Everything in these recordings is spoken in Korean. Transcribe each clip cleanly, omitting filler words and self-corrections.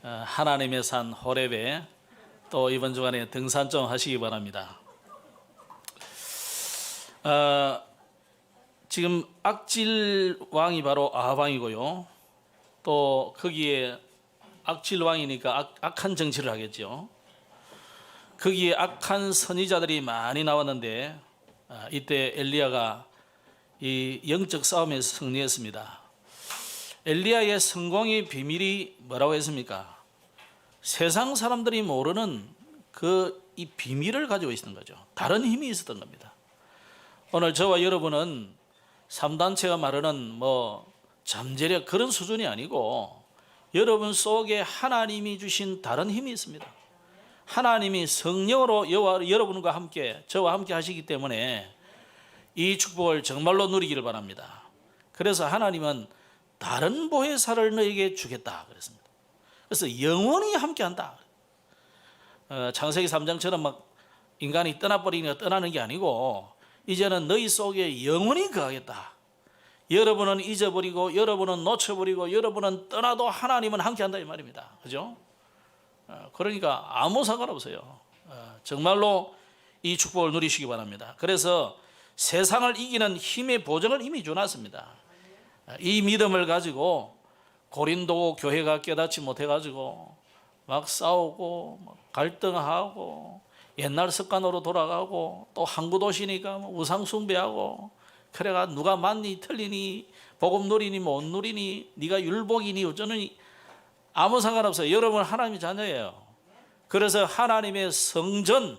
하나님의 산 호렙에 또 이번 주간에 등산 좀 하시기 바랍니다. 지금 악질 왕이 바로 아합 왕이고요. 또 거기에 악질 왕이니까 악한 정치를 하겠죠. 거기에 악한 선지자들이 많이 나왔는데 이때 엘리야가 이 영적 싸움에서 승리했습니다. 엘리야의 성공의 비밀이 뭐라고 했습니까? 세상 사람들이 모르는 이 비밀을 가지고 있었던 거죠. 다른 힘이 있었던 겁니다. 오늘 저와 여러분은 3단체가 말하는 잠재력 그런 수준이 아니고 여러분 속에 하나님이 주신 다른 힘이 있습니다. 하나님이 성령으로 여러분과 함께 저와 함께 하시기 때문에 이 축복을 정말로 누리기를 바랍니다. 그래서 하나님은 다른 보혜사를 너에게 주겠다 그랬습니다. 그래서 영원히 함께한다. 창세기 3장처럼 인간이 떠나버리니까 떠나는 게 아니고 이제는 너희 속에 영원히 거하겠다. 여러분은 잊어버리고 여러분은 놓쳐버리고 여러분은 떠나도 하나님은 함께한다 이 말입니다. 그죠? 그러니까 아무 상관없어요. 정말로 이 축복을 누리시기 바랍니다. 그래서 세상을 이기는 힘의 보증을 이미 주놨습니다. 이 믿음을 가지고 고린도 교회가 깨닫지 못해가지고 막 싸우고 갈등하고 옛날 습관으로 돌아가고 또 항구 도시니까 우상 숭배하고 그래가 누가 맞니 틀리니 복음 누리니 못 누리니 네가 율복이니 어쩌니 아무 상관없어요. 여러분 하나님의 자녀예요. 그래서 하나님의 성전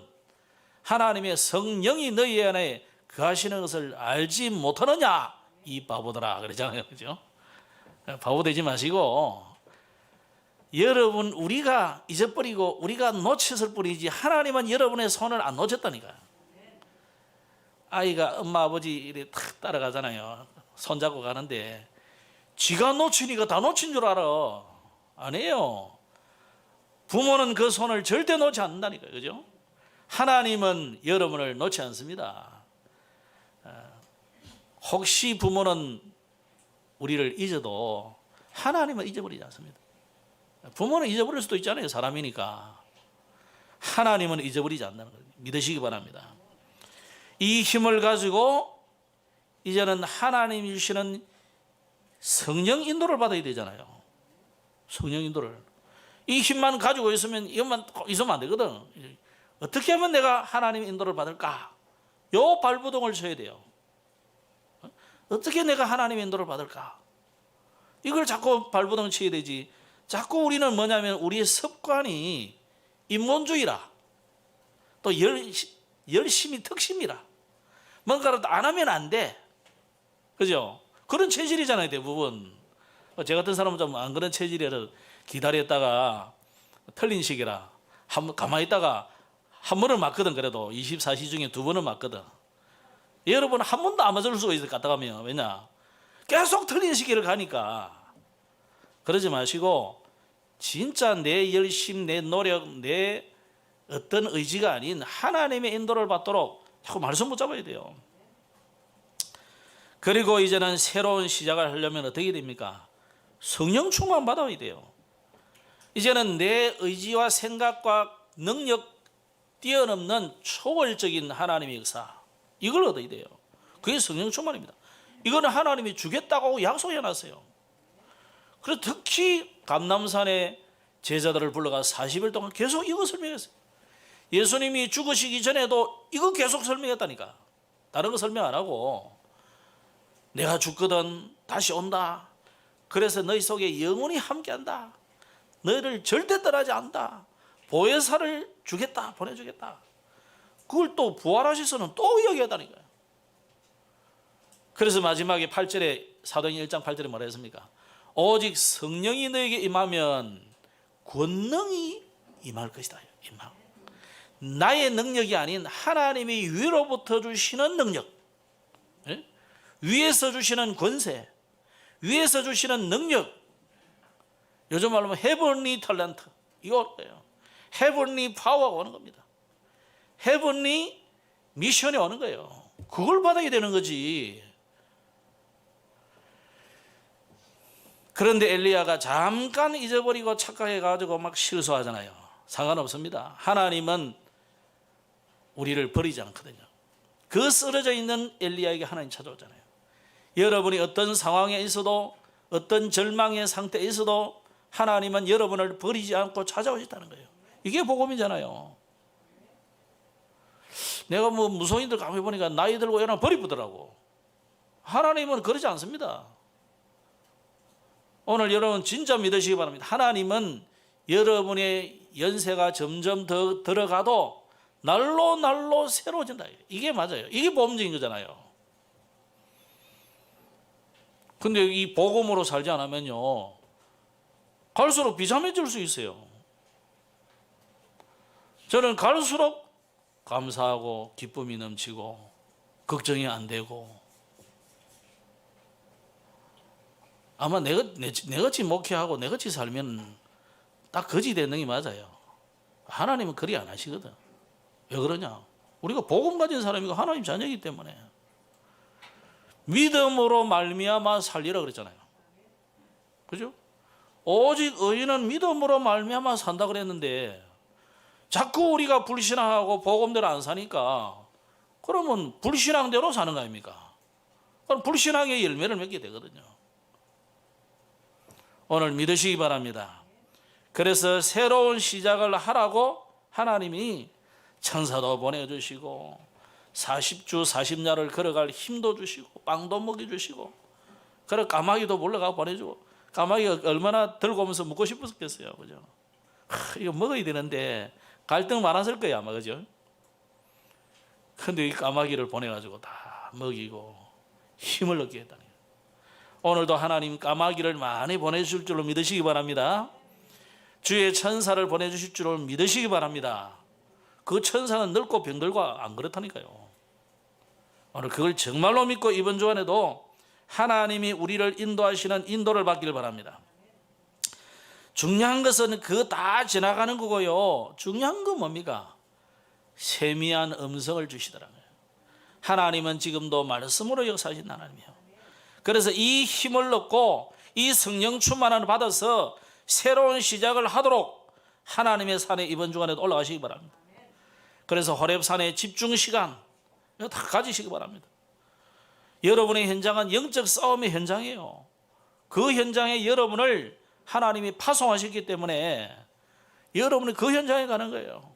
하나님의 성령이 너희 안에 거하시는 것을 알지 못하느냐 이 바보들아 그러잖아요. 그죠? 바보 되지 마시고 여러분 우리가 잊어버리고 우리가 놓쳤을 뿐이지 하나님은 여러분의 손을 안 놓쳤다니까요. 아이가 엄마 아버지 이렇게 탁 따라가잖아요. 손잡고 가는데 지가 놓치니까 다 놓친 줄 알아. 아니에요. 부모는 그 손을 절대 놓지 않는다니까요. 그죠? 하나님은 여러분을 놓지 않습니다. 혹시 부모는 우리를 잊어도 하나님은 잊어버리지 않습니다. 부모는 잊어버릴 수도 있잖아요. 사람이니까. 하나님은 잊어버리지 않는다는 걸 믿으시기 바랍니다. 이 힘을 가지고 이제는 하나님이 주시는 성령 인도를 받아야 되잖아요. 성령 인도를. 이 힘만 가지고 이것만 있으면 안 되거든. 어떻게 하면 내가 하나님 인도를 받을까? 요 발부동을 쳐야 돼요. 어떻게 내가 하나님의 인도를 받을까? 이걸 자꾸 발부동을 쳐야 되지. 자꾸 우리는 뭐냐면 우리의 습관이 인본주의라 또 열심히 특심이라 뭔가를 안 하면 안 돼. 그죠? 그런 체질이잖아요 대부분. 제 같은 사람은 좀 안 그런 체질이라 기다렸다가 틀린 시기라 가만히 있다가 한 번을 맞거든. 그래도 24시 중에 2번은 맞거든. 여러분 한 번도 안 맞을 수가 있을 것 같다 가면 왜냐? 계속 틀린 시기를 가니까. 그러지 마시고 진짜 내 열심, 내 노력, 내 어떤 의지가 아닌 하나님의 인도를 받도록 자꾸 말씀 붙잡아야 돼요. 그리고 이제는 새로운 시작을 하려면 어떻게 됩니까? 성령 충만 받아야 돼요. 이제는 내 의지와 생각과 능력 뛰어넘는 초월적인 하나님의 역사 이걸 얻어야 돼요. 그게 성령 충만입니다. 이거는 하나님이 주겠다고 약속해 놨어요. 그래서 특히 감람산에 제자들을 불러가 40일 동안 계속 이거 설명했어요. 예수님이 죽으시기 전에도 이거 계속 설명했다니까. 다른 거 설명 안 하고 내가 죽거든 다시 온다. 그래서 너희 속에 영원히 함께한다. 너희를 절대 떠나지 않는다. 보혜사를 주겠다. 보내주겠다. 그걸 또 부활하셔서는 또 이야기하다니까요. 그래서 마지막에 8절에 사도행전 1장 8절에 뭐라 했습니까? 오직 성령이 너에게 임하면 권능이 임할 것이다. 나의 능력이 아닌 하나님이 위로부터 주시는 능력, 위에서 주시는 권세, 위에서 주시는 능력, 요즘 말로 하면 헤븐리 탤런트 이거예요. 헤븐리 파워가 오는 겁니다. 헤븐리 미션이 오는 거예요. 그걸 받아야 되는 거지. 그런데 엘리야가 잠깐 잊어버리고 착각해가지고 막 실수하잖아요. 상관없습니다. 하나님은 우리를 버리지 않거든요. 그 쓰러져 있는 엘리야에게 하나님 찾아오잖아요. 여러분이 어떤 상황에 있어도, 어떤 절망의 상태에 있어도 하나님은 여러분을 버리지 않고 찾아오셨다는 거예요. 이게 복음이잖아요. 내가 뭐 무속인들 가만히 보니까 나이 들고 여러분 버리더라고. 하나님은 그러지 않습니다. 오늘 여러분 진짜 믿으시기 바랍니다. 하나님은 여러분의 연세가 점점 더 들어가도 날로 날로 새로워진다. 이게 맞아요. 이게 복음적인 거잖아요. 근데 이 복음으로 살지 않으면요, 갈수록 비참해질 수 있어요. 저는 갈수록 감사하고 기쁨이 넘치고 걱정이 안 되고, 아마 내같이 목회하고 내같이 살면 딱 거지 되는 게 맞아요. 하나님은 그리 안 하시거든. 왜 그러냐? 우리가 복음 가진 사람이고 하나님 자녀이기 때문에. 믿음으로 말미암아 살리라 그랬잖아요. 그죠? 오직 의인은 믿음으로 말미암아 산다 그랬는데 자꾸 우리가 불신앙하고 복음대로 안 사니까 그러면 불신앙대로 사는 거 아닙니까? 그럼 불신앙의 열매를 맺게 되거든요. 오늘 믿으시기 바랍니다. 그래서 새로운 시작을 하라고 하나님이 천사도 보내주시고 40주 40야를 걸어갈 힘도 주시고 빵도 먹여주시고, 그래 까마귀도 몰려가 보내주고, 까마귀가 얼마나 들고 오면서 먹고 싶었겠어요. 그죠? 이거 먹어야 되는데 갈등 많았을 거예요 아마. 그죠? 근데 이 까마귀를 보내가지고 다 먹이고 힘을 얻게 했다는 거예요. 오늘도 하나님 까마귀를 많이 보내주실 줄로 믿으시기 바랍니다. 주의 천사를 보내주실 줄을 믿으시기 바랍니다. 그 천사는 늙고 병들고 안 그렇다니까요. 오늘 그걸 정말로 믿고 이번 주간에도 하나님이 우리를 인도하시는 인도를 받기를 바랍니다. 중요한 것은 그거 다 지나가는 거고요. 중요한 건 뭡니까? 세미한 음성을 주시더라고요. 하나님은 지금도 말씀으로 역사하신 하나님이에요. 그래서 이 힘을 얻고 이 성령 충만을 받아서 새로운 시작을 하도록 하나님의 산에 이번 주간에도 올라가시기 바랍니다. 그래서 호렙산의 집중 시간 다 가지시기 바랍니다. 여러분의 현장은 영적 싸움의 현장이에요. 그 현장에 여러분을 하나님이 파송하셨기 때문에 여러분이 그 현장에 가는 거예요.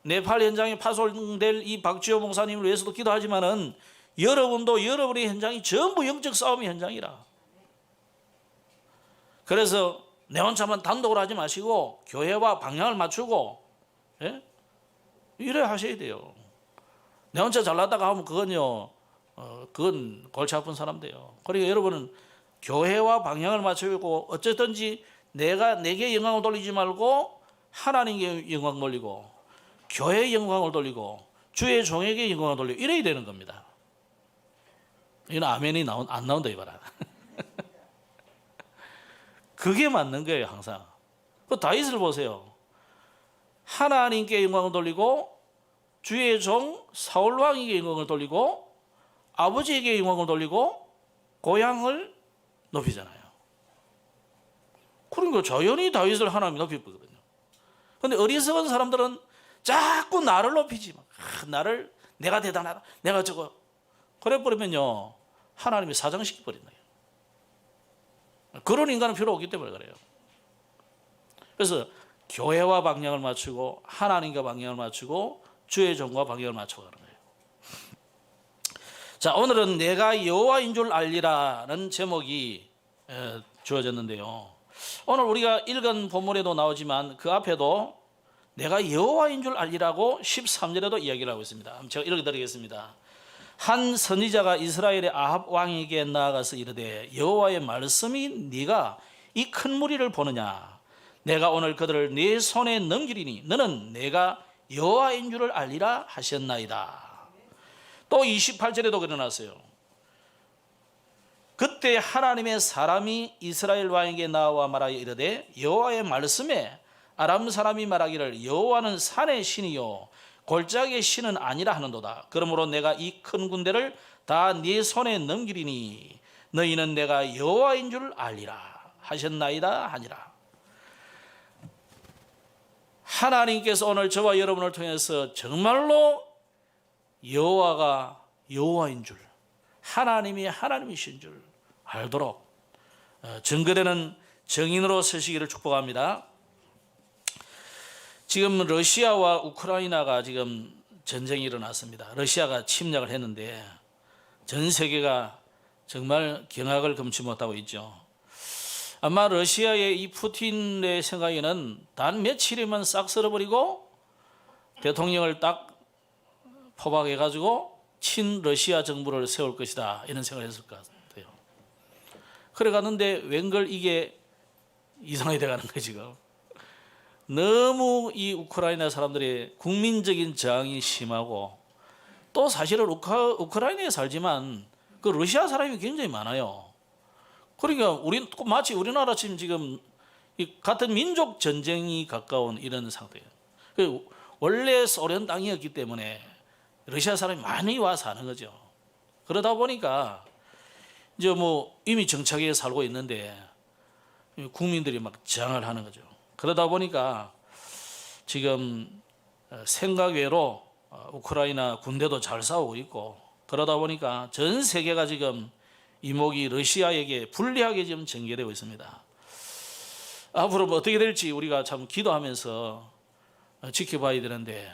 네팔 현장에 파송될 이 박지호 목사님을 위해서도 기도하지만은 여러분도 여러분의 현장이 전부 영적 싸움의 현장이라. 그래서 내 혼자만 단독으로 하지 마시고 교회와 방향을 맞추고, 예? 이래 하셔야 돼요. 내 혼자 잘났다가 하면 그건요, 그건 골치 아픈 사람 돼요. 그러니까 여러분은 교회와 방향을 맞추고 어쨌든지 내게 영광을 돌리지 말고 하나님께 영광 돌리고 교회에 영광을 돌리고 주의 종에게 영광을 돌리고 이래야 되는 겁니다. 이건 아멘이 안 나온다 이 봐라. 그게 맞는 거예요 항상. 그 다윗을 보세요. 하나님께 영광을 돌리고 주의 종 사울 왕에게 영광을 돌리고 아버지에게 영광을 돌리고 고향을 높이잖아요. 그러니까 자연히 다윗을 하나님이 높이거든요. 그런데 어리석은 사람들은 자꾸 나를 높이지. 나를 내가 대단하다. 내가 저거. 그래 버리면요 하나님이 사장시켜 버린다. 그런 인간은 필요 없기 때문에 그래요. 그래서 교회와 방향을 맞추고 하나님과 방향을 맞추고 주의 종과 방향을 맞춰가는 거예요. 자, 오늘은 내가 여호와인 줄 알리라는 제목이 주어졌는데요. 오늘 우리가 읽은 본문에도 나오지만 그 앞에도 내가 여호와인 줄 알리라고 13절에도 이야기를 하고 있습니다. 제가 읽어드리겠습니다. 한 선지자가 이스라엘의 아합 왕에게 나아가서 이르되 여호와의 말씀이 네가 이 큰 무리를 보느냐? 내가 오늘 그들을 네 손에 넘기리니 너는 내가 여호와인 줄을 알리라 하셨나이다. 또 28절에도 그러났어요. 그때 하나님의 사람이 이스라엘 왕에게 나와 말하여 이르되 여호와의 말씀에 아람 사람이 말하기를 여호와는 산의 신이요 골짜기의 신은 아니라 하는도다. 그러므로 내가 이 큰 군대를 다 네 손에 넘기리니 너희는 내가 여호와인 줄 알리라. 하셨나이다 하니라. 하나님께서 오늘 저와 여러분을 통해서 정말로 여호와가 여호와인 줄, 하나님이 하나님이신 줄 알도록 증거되는 정인으로 서시기를 축복합니다. 지금 러시아와 우크라이나가 지금 전쟁이 일어났습니다. 러시아가 침략을 했는데 전 세계가 정말 경악을 금치 못하고 있죠. 아마 러시아의 이 푸틴의 생각에는 단 며칠이면 싹 쓸어버리고 대통령을 딱 포박해가지고 친러시아 정부를 세울 것이다, 이런 생각을 했을 것 같아요. 그래 갔는데 웬걸 이게 이상하게 돼가는 거예요. 지금 너무 이 우크라이나 사람들의 국민적인 저항이 심하고, 또 사실은 우크라이나에 살지만 그 러시아 사람이 굉장히 많아요. 그러니까 마치 우리나라 지금 같은 민족 전쟁이 가까운 이런 상태예요. 원래 소련 땅이었기 때문에 러시아 사람이 많이 와 사는 거죠. 그러다 보니까 이제 뭐 이미 정착해 살고 있는데 국민들이 막 저항을 하는 거죠. 그러다 보니까 지금 생각 외로 우크라이나 군대도 잘 싸우고 있고, 그러다 보니까 전 세계가 지금 이목이 러시아에게 불리하게 지금 전개되고 있습니다. 앞으로 뭐 어떻게 될지 우리가 참 기도하면서 지켜봐야 되는데,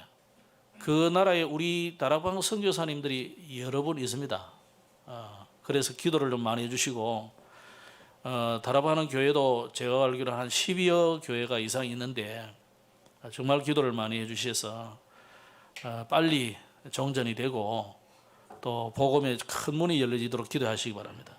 그 나라에 우리 다락방 선교사님들이 여러 분 있습니다. 그래서 기도를 좀 많이 해주시고, 다락방하는 교회도 제가 알기로 한 12여 교회가 이상 있는데 정말 기도를 많이 해주셔서 빨리 종전이 되고 또 복음의 큰 문이 열려지도록 기도하시기 바랍니다.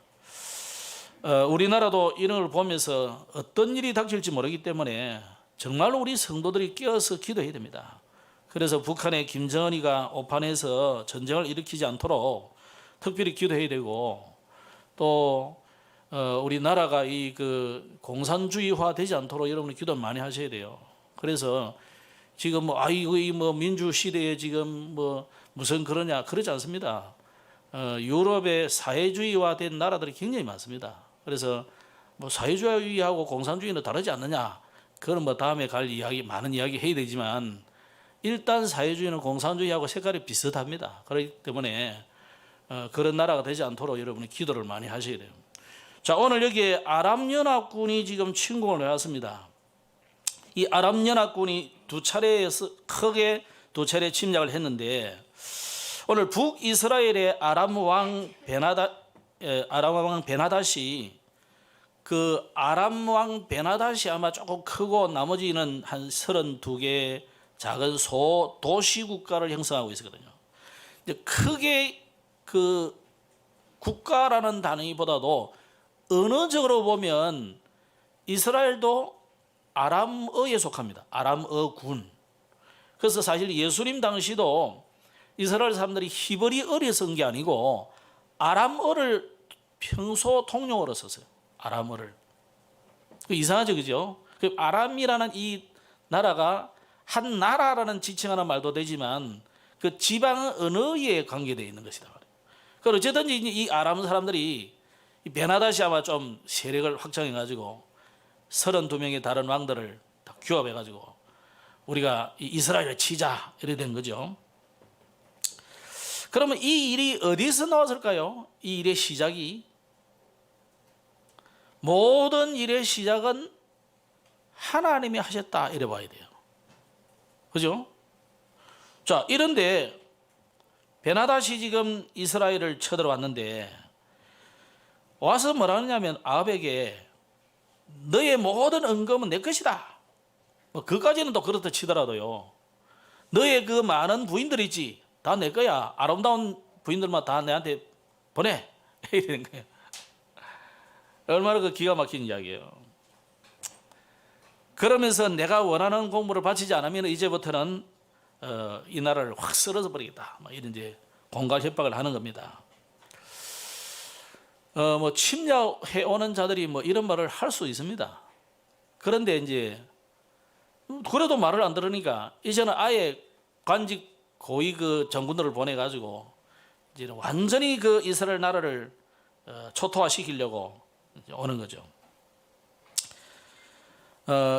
우리나라도 이런 걸 보면서 어떤 일이 닥칠지 모르기 때문에 정말로 우리 성도들이 깨어서 기도해야 됩니다. 그래서 북한의 김정은이가 오판에서 전쟁을 일으키지 않도록 특별히 기도해야 되고, 또 우리나라가 그 공산주의화 되지 않도록 여러분이 기도 많이 하셔야 돼요. 그래서 지금 뭐 민주 시대에 지금 뭐 무슨 그러냐, 그러지 않습니다. 유럽의 사회주의화된 나라들이 굉장히 많습니다. 그래서 뭐 사회주의하고 공산주의는 다르지 않느냐, 그건 뭐 다음에 갈 이야기, 많은 이야기 해야 되지만 일단 사회주의는 공산주의하고 색깔이 비슷합니다. 그렇기 때문에 그런 나라가 되지 않도록 여러분이 기도를 많이 하셔야 돼요. 자, 오늘 여기에 아랍연합군이 지금 침공을 해왔습니다. 이 아랍연합군이 크게 두 차례 침략을 했는데, 오늘 북이스라엘의 아람 왕 베나닷이 그 아람 왕 베나닷이 아마 조금 크고 나머지는 한 32개 작은 도시 국가를 형성하고 있거든요. 크게 그 국가라는 단위보다도 언어적으로 보면 이스라엘도 아람어에 속합니다. 아람어군. 그래서 사실 예수님 당시도 이스라엘 사람들이 히브리어를 쓴 게 아니고 아람어를 평소 통용어로 썼어요. 아람어를. 이상하죠, 그죠? 아람이라는 이 나라가 한 나라라는 지칭하는 말도 되지만 그 지방 언어에 관계되어 있는 것이다. 그리고 어쨌든 이 아람 사람들이 베나닷이 아마 좀 세력을 확장해가지고 32명의 다른 왕들을 다 규합해가지고 우리가 이스라엘을 치자, 이래 된 거죠. 그러면 이 일이 어디서 나왔을까요? 이 일의 시작이, 모든 일의 시작은 하나님이 하셨다, 이래 봐야 돼요. 그죠? 자, 이런데 베나닷이 지금 이스라엘을 쳐들어왔는데 와서 뭐라 하느냐면 아합에게 너의 모든 은금은 내 것이다. 뭐 그까지는 또 그렇다 치더라도요, 너의 그 많은 부인들 있지, 다 내 거야. 아름다운 부인들만 다 내한테 보내. 이렇게 되는 거예요. 얼마나 그 기가 막힌 이야기예요. 그러면서 내가 원하는 공부를 바치지 않으면 이제부터는 이 나라를 확 썰어서 버리겠다, 막 이런 이제 공갈 협박을 하는 겁니다. 뭐 침략해 오는 자들이 뭐 이런 말을 할 수 있습니다. 그런데 이제 그래도 말을 안 들으니까 이제는 아예 관직 고위 그 정군들을 보내 가지고 이제 완전히 그 이스라엘 나라를 초토화시키려고 이제 오는 거죠.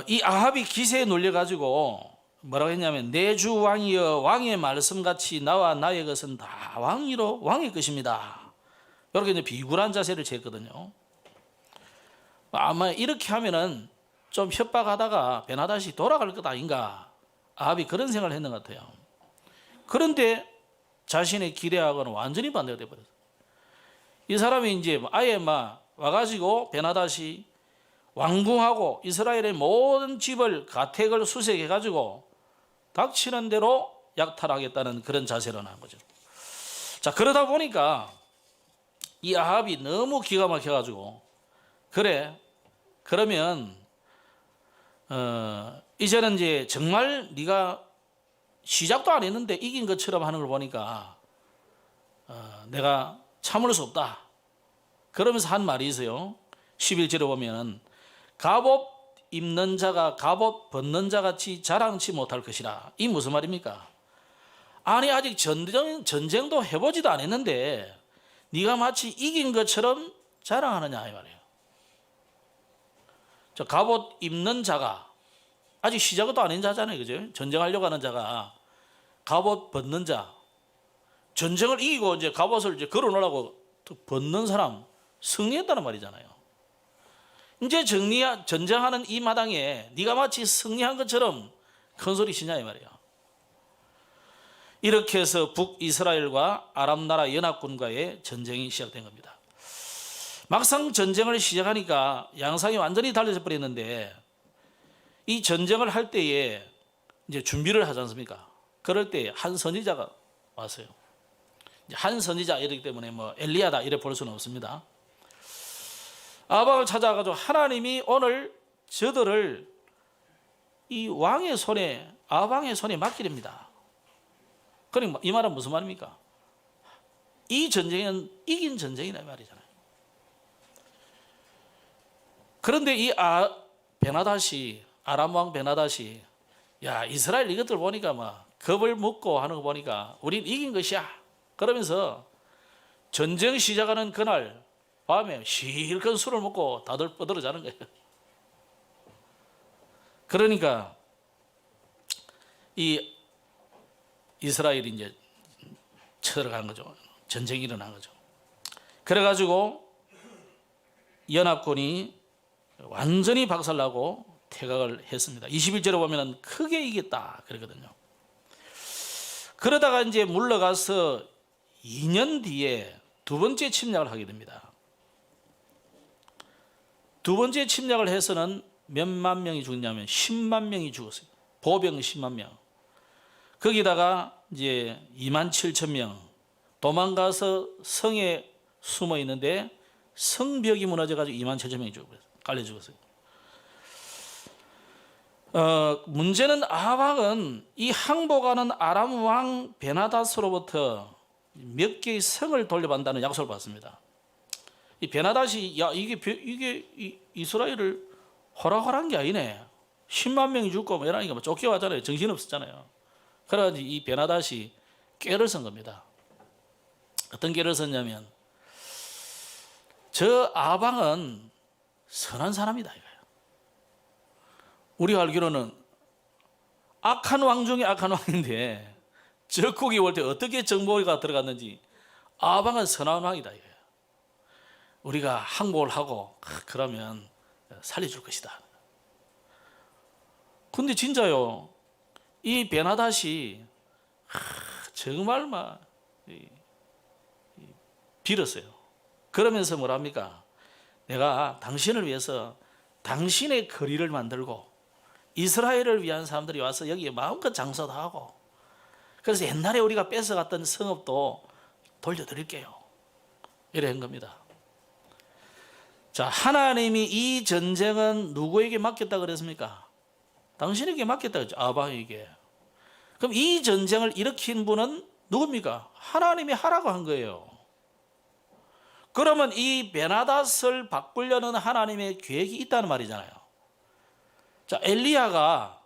이 아합이 기세에 놀려가지고 뭐라고 했냐면 내 주 왕이여 왕의 말씀같이 나와 나의 것은 다 왕의 것입니다. 이렇게 이제 비굴한 자세를 취했거든요. 아마 이렇게 하면은 좀 협박하다가 베나다시 돌아갈 것 아닌가, 아합이 그런 생각을 했는 것 같아요. 그런데 자신의 기대하고는 완전히 반대가 되어버렸어요. 이 사람이 이제 아예 막 와가지고 베나다시 왕궁하고 이스라엘의 모든 집을 가택을 수색해가지고 닥치는 대로 약탈하겠다는 그런 자세로 나온 거죠. 자, 그러다 보니까 이 아합이 너무 기가 막혀가지고 그래 그러면 이제는 이제 정말 네가 시작도 안 했는데 이긴 것처럼 하는 걸 보니까 내가 참을 수 없다. 그러면서 한 말이 있어요. 11절에 보면 갑옷 입는 자가 갑옷 벗는 자 같이 자랑치 못할 것이라. 이 무슨 말입니까? 아니 아직 전쟁도 해보지도 않았는데 네가 마치 이긴 것처럼 자랑하느냐 이 말이에요. 저 갑옷 입는 자가 아직 시작도 안 한 자잖아요, 그죠? 전쟁하려고 하는 자가 갑옷 벗는 자, 전쟁을 이기고 이제 갑옷을 이제 걸어놓으라고 벗는 사람 승리했다는 말이잖아요. 이제 전쟁하는 이 마당에 네가 마치 승리한 것처럼 큰 소리 치냐 이 말이에요. 이렇게 해서 북이스라엘과 아람 나라 연합군과의 전쟁이 시작된 겁니다. 막상 전쟁을 시작하니까 양상이 완전히 달라져 버렸는데 이 전쟁을 할 때에 이제 준비를 하지 않습니까? 그럴 때 한 선지자가 왔어요. 한 선지자 이렇기 때문에 뭐 엘리야다 이래 볼 수는 없습니다. 아합을 찾아가지고 하나님이 오늘 저들을 이 왕의 손에 아합 왕의 손에 맡기렵니다. 그러니까 이 말은 무슨 말입니까? 이 전쟁은 이긴 전쟁이다 이 말이잖아요. 그런데 이 베나다시 아람 왕 베나다시 야 이스라엘 이것들 보니까 막 겁을 먹고 하는 거 보니까 우린 이긴 것이야. 그러면서 전쟁 시작하는 그날 밤에 실컷 술을 먹고 다들 뻗어러 자는 거예요. 그러니까 이 이스라엘이 이제 쳐들어간 거죠. 전쟁이 일어난 거죠. 그래가지고 연합군이 완전히 박살나고 퇴각을 했습니다. 21절에 보면 크게 이겼다 그러거든요. 그러다가 이제 물러가서 2년 뒤에 두 번째 침략을 하게 됩니다. 두 번째 침략을 해서는 몇만 명이 죽었냐면 10만 명이 죽었어요. 보병 10만 명. 거기다가 이제 2만 7천 명 도망가서 성에 숨어 있는데 성벽이 무너져가지고 2만 7천 명이 깔려 죽었어요. 문제는 아합 왕은 이 항복하는 아람 왕 베나다스로부터 몇 개의 성을 돌려받는다는 약속을 받습니다. 이 베나다시 야 이게 이스라엘을 호락호락한 게 아니네. 10만 명이 죽고 뭐 이러니까 뭐 쫓겨왔잖아요. 정신 없었잖아요. 그래가지고 이 베나다시 꾀를 쓴 겁니다. 어떤 꾀를 썼냐면 저 아합 왕은 선한 사람이다 이거예요. 우리가 알기로는 악한 왕 중에 악한 왕인데 적국이 올 때 어떻게 정보가 들어갔는지 아합 왕은 선한 왕이다 이거예요. 우리가 항복을 하고 그러면 살려줄 것이다. 근데 진짜요. 이 베나다시 정말 막 빌었어요. 그러면서 뭐랍니까? 내가 당신을 위해서 당신의 거리를 만들고 이스라엘을 위한 사람들이 와서 여기에 마음껏 장사도 하고 그래서 옛날에 우리가 뺏어갔던 성읍도 돌려드릴게요. 이래 한 겁니다. 자, 하나님이 이 전쟁은 누구에게 맡겼다 그랬습니까? 당신에게 맡겼다 그랬죠. 아합에게. 그럼 이 전쟁을 일으킨 분은 누굽니까? 하나님이 하라고 한 거예요. 그러면 이 베나닷을 바꾸려는 하나님의 계획이 있다는 말이잖아요. 자, 엘리야가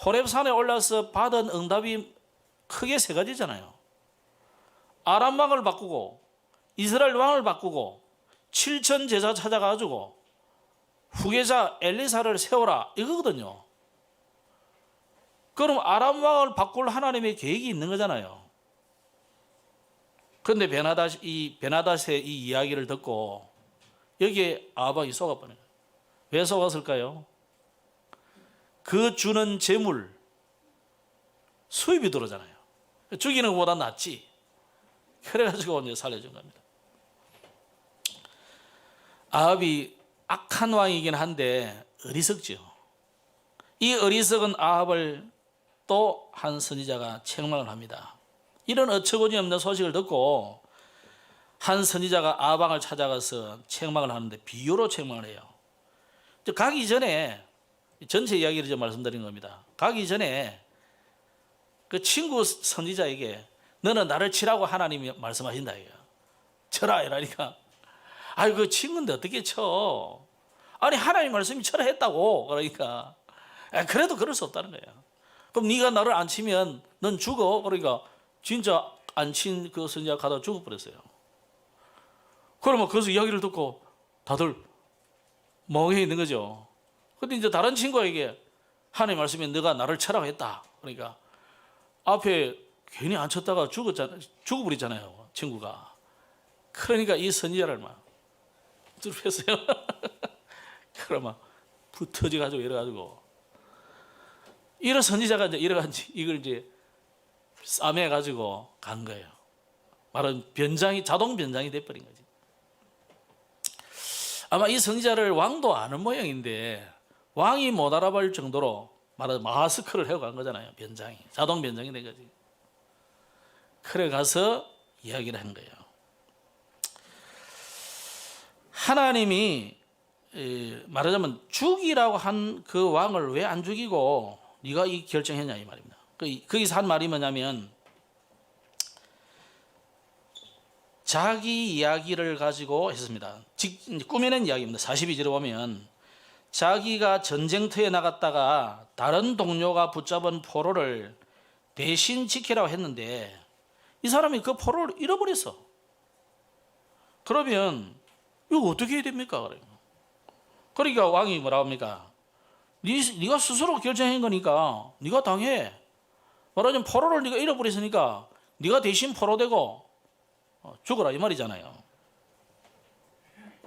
호렙산에 올라서 받은 응답이 크게 세 가지잖아요. 아람 왕을 바꾸고 이스라엘 왕을 바꾸고 7천 제사 찾아가지고 후계자 엘리사를 세워라 이거거든요. 그럼 아람 왕을 바꿀 하나님의 계획이 있는 거잖아요. 그런데 베나닷의 이 이야기를 듣고 여기에 아합이 속아버린 거예요. 왜 속았을까요? 그 주는 재물 수입이 들어오잖아요. 죽이는 것보다 낫지. 그래가지고 이제 살려준 겁니다. 아합이 악한 왕이긴 한데 어리석죠. 이 어리석은 아합을 또 한 선지자가 책망을 합니다. 이런 어처구니없는 소식을 듣고 한 선지자가 아합 왕을 찾아가서 책망을 하는데 비유로 책망을 해요. 가기 전에 전체 이야기를 좀 말씀드린 겁니다. 가기 전에 그 친구 선지자에게 너는 나를 치라고 하나님이 말씀하신다 이거야. 쳐라 이러니까 아이 그 친구인데 어떻게 쳐? 아니 하나님 말씀이 쳐라 했다고. 그러니까 그래도 그럴 수 없다는 거야. 그럼 네가 나를 안 치면 넌 죽어. 그러니까 진짜 안 친 그 선지자 가다 죽어버렸어요. 그러면 그래서 이야기를 듣고 다들 멍해 있는 거죠. 근데 이제 다른 친구에게 하나님 말씀에 너가 나를 쳐라고 했다. 그러니까 앞에 괜히 안 쳤다가 죽어버리잖아요, 친구가. 그러니까 이 선지자를 막 두드렸어요. 그러면 붙어져가지고 이래가지고 이런 선지자가 이제 이래가지고 이걸 이제 싸매가지고 간 거예요. 말은 자동 변장이 돼버린 거지. 아마 이 선지자를 왕도 아는 모양인데 왕이 못 알아볼 정도로 말하자면 마스크를 해고 간 거잖아요. 변장이 자동 변장이 된 거지. 그래 가서 이야기를 한 거예요. 하나님이 말하자면 죽이라고 한 그 왕을 왜 안 죽이고 네가 이 결정했냐 이 말입니다. 거기서 한 말이 뭐냐면 자기 이야기를 가지고 했습니다. 꾸며낸 이야기입니다. 42절에 보면 자기가 전쟁터에 나갔다가 다른 동료가 붙잡은 포로를 대신 지키라고 했는데 이 사람이 그 포로를 잃어버렸어. 그러면 이거 어떻게 해야 됩니까? 그러니까 왕이 뭐라고 합니까? 네가 스스로 결정한 거니까 네가 당해. 말하자면 포로를 네가 잃어버렸으니까 네가 대신 포로 되고 죽어라 이 말이잖아요.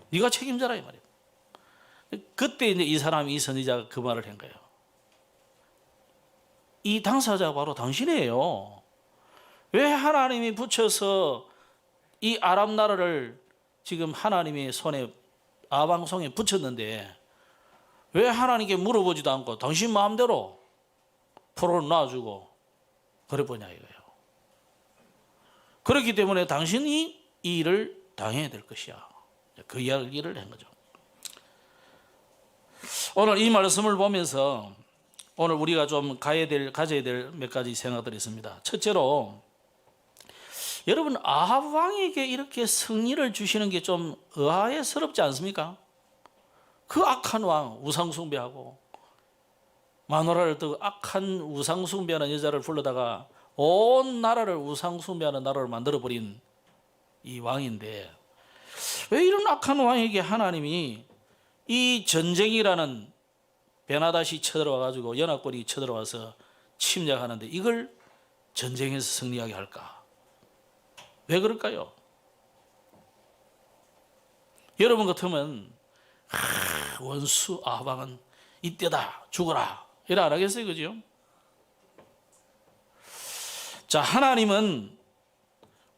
네가 책임져라 이 말이에요. 그때 이제 이 선지자가 그 말을 한 거예요. 이 당사자가 바로 당신이에요. 왜 하나님이 붙여서 이 아람 나라를 지금 하나님의 손에 아방 손에 붙였는데 왜 하나님께 물어보지도 않고 당신 마음대로 포로를 놔주고 그래 보냐 이거예요. 그렇기 때문에 당신이 이 일을 당해야 될 것이야. 그 이야기를 한 거죠. 오늘 이 말씀을 보면서 오늘 우리가 좀 가져야 될 몇 가지 생각들이 있습니다. 첫째로 여러분 아합 왕에게 이렇게 승리를 주시는 게 좀 의아스럽지 않습니까? 그 악한 왕 우상 숭배하고 마누라를 또 악한 우상 숭배하는 여자를 불러다가 온 나라를 우상 숭배하는 나라를 만들어버린 이 왕인데 왜 이런 악한 왕에게 하나님이 이 전쟁이라는 베나닷이 쳐들어와가지고 연합군이 쳐들어와서 침략하는데 이걸 전쟁에서 승리하게 할까? 왜 그럴까요? 여러분 같으면 원수 아합왕은 이때다 죽어라 이래 안 하겠어요, 그죠? 자, 하나님은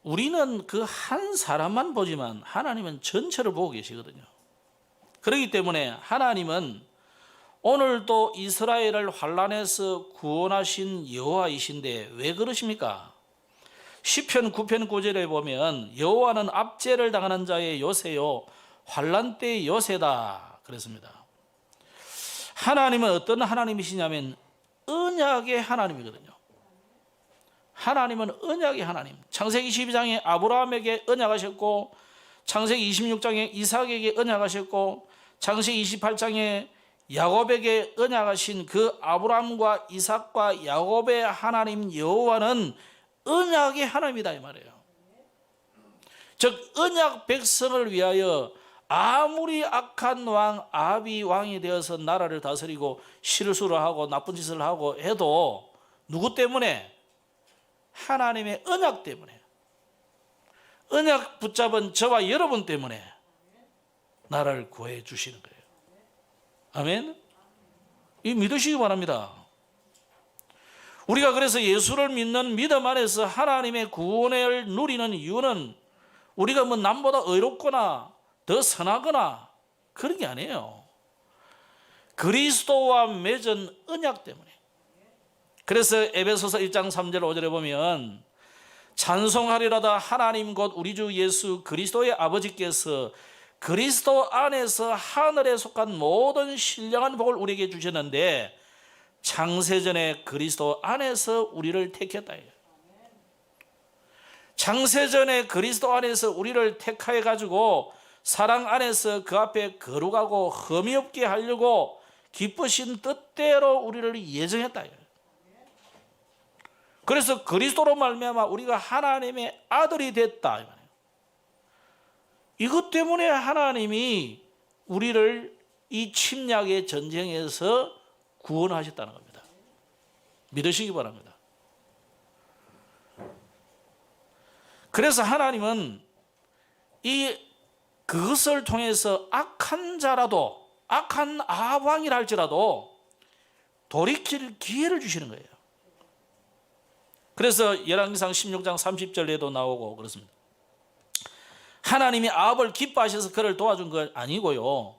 우리는 그 한 사람만 보지만 하나님은 전체를 보고 계시거든요. 그렇기 때문에 하나님은 오늘도 이스라엘을 환란에서 구원하신 여호와이신데 왜 그러십니까? 시편 9편 9절에 보면 여호와는 압제를 당하는 자의 요새요 환란 때의 요새다 그랬습니다. 하나님은 어떤 하나님이시냐면 언약의 하나님이거든요. 하나님은 언약의 하나님. 창세기 12장에 아브라함에게 언약하셨고 창세기 26장에 이삭에게 언약하셨고 창세기 28장에 야곱에게 언약하신 그 아브라함과 이삭과 야곱의 하나님 여호와는 언약의 하나님이다 이 말이에요. 즉 언약 백성을 위하여 아무리 악한 왕 아합이 왕이 되어서 나라를 다스리고 실수를 하고 나쁜 짓을 하고 해도 누구 때문에? 하나님의 언약 때문에, 언약 붙잡은 저와 여러분 때문에 나라를 구해 주시는 거예요. 아멘. 이 믿으시기 바랍니다. 우리가 그래서 예수를 믿는 믿음 안에서 하나님의 구원을 누리는 이유는 우리가 뭐 남보다 의롭거나 더 선하거나 그런 게 아니에요. 그리스도와 맺은 언약 때문에. 그래서 에베소서 1장 3절 5절에 보면 찬송하리로다 하나님 곧 우리 주 예수 그리스도의 아버지께서 그리스도 안에서 하늘에 속한 모든 신령한 복을 우리에게 주셨는데 창세전에 그리스도 안에서 우리를 택했다. 창세전에 그리스도 안에서 우리를 택하여 가지고 사랑 안에서 그 앞에 거룩하고 흠이 없게 하려고 기쁘신 뜻대로 우리를 예정했다. 그래서 그리스도로 말미암아 우리가 하나님의 아들이 됐다. 이것 때문에 하나님이 우리를 이 침략의 전쟁에서 구원하셨다는 겁니다. 믿으시기 바랍니다. 그래서 하나님은 그것을 통해서 악한 자라도, 악한 아합 왕이라 할지라도 돌이킬 기회를 주시는 거예요. 그래서 열왕기상 16장 30절에도 나오고 그렇습니다. 하나님이 아합을 기뻐하셔서 그를 도와준 것 아니고요,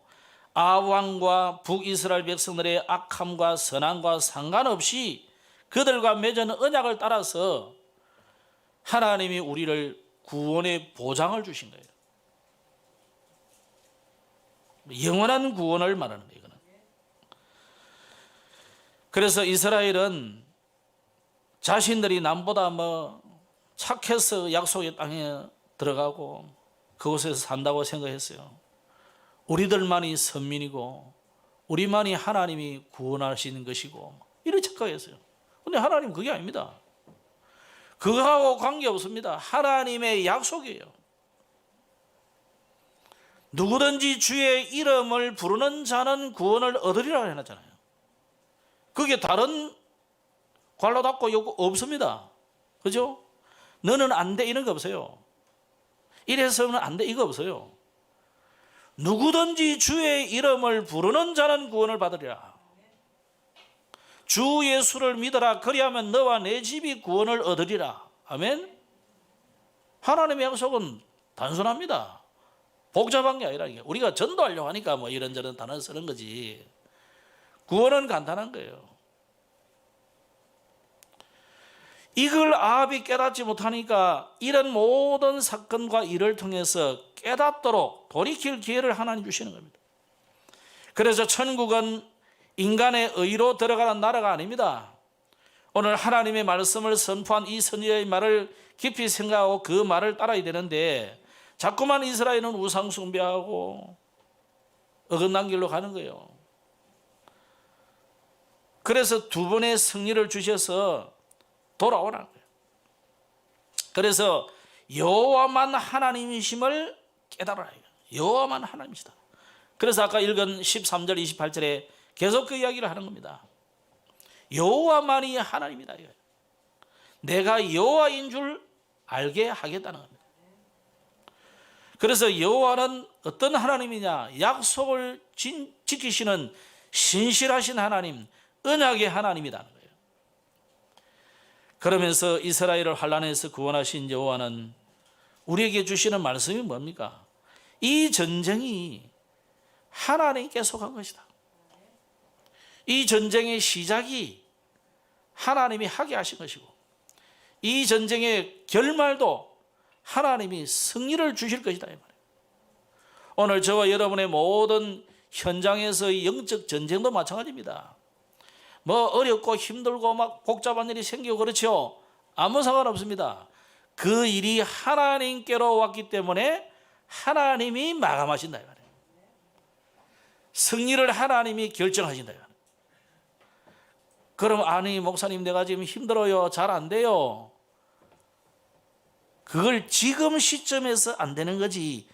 아합 왕과 북이스라엘 백성들의 악함과 선함과 상관없이 그들과 맺은 언약을 따라서 하나님이 우리를 구원의 보장을 주신 거예요. 영원한 구원을 말하는 거예요. 이거는. 그래서 이스라엘은 자신들이 남보다 착해서 약속의 땅에 들어가고 그곳에서 산다고 생각했어요. 우리들만이 선민이고 우리만이 하나님이 구원하시는 것이고 이런 착각했어요. 그런데 하나님 그게 아닙니다. 그거하고 관계없습니다. 하나님의 약속이에요. 누구든지 주의 이름을 부르는 자는 구원을 얻으리라 해놨잖아요. 그게 다른 관로 닫고 요구 없습니다. 그죠? 너는 안 돼 이런 거 없어요. 이래서는 안 돼 이거 없어요. 누구든지 주의 이름을 부르는 자는 구원을 받으리라. 주 예수를 믿어라. 그리하면 너와 내 집이 구원을 얻으리라. 아멘. 하나님의 약속은 단순합니다. 복잡한 게 아니라 우리가 전도하려고 하니까 이런저런 단어를 쓰는 거지. 구원은 간단한 거예요. 이걸 아합이 깨닫지 못하니까 이런 모든 사건과 일을 통해서 깨닫도록 돌이킬 기회를 하나님 주시는 겁니다. 그래서 천국은 인간의 의로 들어가는 나라가 아닙니다. 오늘 하나님의 말씀을 선포한 이 선지자의 말을 깊이 생각하고 그 말을 따라야 되는데 자꾸만 이스라엘은 우상 숭배하고 어긋난 길로 가는 거예요. 그래서 두 번의 승리를 주셔서 돌아오라는 거예요. 그래서 여호와만 하나님이심을 깨달아라. 여호와만 하나님이시다. 그래서 아까 읽은 13절 28절에 계속 그 이야기를 하는 겁니다. 여호와만이 하나님이다. 내가 여호와인 줄 알게 하겠다는 겁니다. 그래서 여호와는 어떤 하나님이냐? 약속을 지키시는 신실하신 하나님, 언약의 하나님이라는 거예요. 그러면서 이스라엘을 환난에서 구원하신 여호와는 우리에게 주시는 말씀이 뭡니까? 이 전쟁이 하나님께 속한 것이다. 이 전쟁의 시작이 하나님이 하게 하신 것이고 이 전쟁의 결말도 하나님이 승리를 주실 것이다. 이 말이에요. 오늘 저와 여러분의 모든 현장에서의 영적 전쟁도 마찬가지입니다. 어렵고 힘들고 복잡한 일이 생기고 그렇죠. 아무 상관없습니다. 그 일이 하나님께로 왔기 때문에 하나님이 마감하신다. 이 말이에요. 승리를 하나님이 결정하신다. 이 말이에요. 그럼 아니 목사님 내가 지금 힘들어요. 잘 안 돼요. 그걸 지금 시점에서 안 되는 거지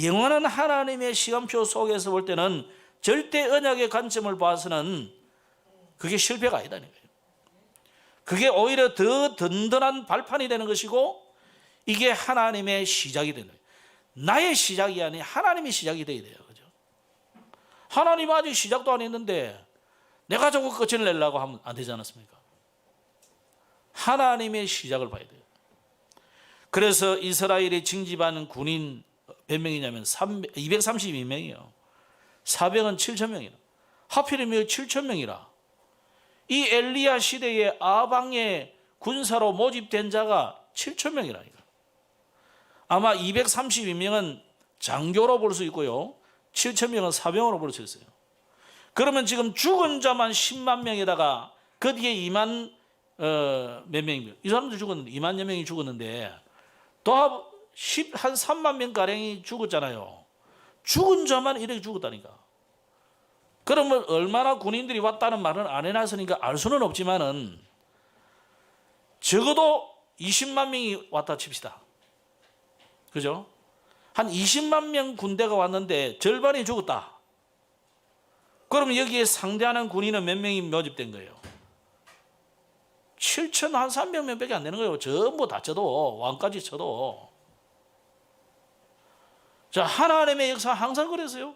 영원한 하나님의 시간표 속에서 볼 때는 절대 언약의 관점을 봐서는 그게 실패가 아니다는 거예요. 그게 오히려 더 든든한 발판이 되는 것이고, 이게 하나님의 시작이 되는 거예요. 나의 시작이 아닌 하나님의 시작이 돼야 돼요. 그죠? 하나님 아직 시작도 안 했는데 내가 저거 끝을 내려고 하면 안 되지 않았습니까? 하나님의 시작을 봐야 돼요. 그래서 이스라엘이 징집하는 군인 몇 명이냐면 232명이에요. 사병은 7,000명이라. 하필이면 7,000명이라. 이 엘리야 시대에 아방의 군사로 모집된 자가 7,000명이라니까. 아마 232명은 장교로 볼 수 있고요, 7,000명은 사병으로 볼 수 있어요. 그러면 지금 죽은 자만 10만 명에다가 그 뒤에 2만 몇 명이면 이 사람들 죽었는데 2만여 명이 죽었는데 또 한 3만 명가량이 죽었잖아요. 죽은 자만 이렇게 죽었다니까. 그러면 얼마나 군인들이 왔다는 말은 안 해놨으니까 알 수는 없지만은 적어도 20만 명이 왔다 칩시다. 그죠? 한 20만 명 군대가 왔는데 절반이 죽었다. 그럼 여기에 상대하는 군인은 몇 명이 모집된 거예요? 7,300명밖에 안 되는 거예요. 전부 다 쳐도, 왕까지 쳐도. 자, 하나님의 역사 항상 그랬어요.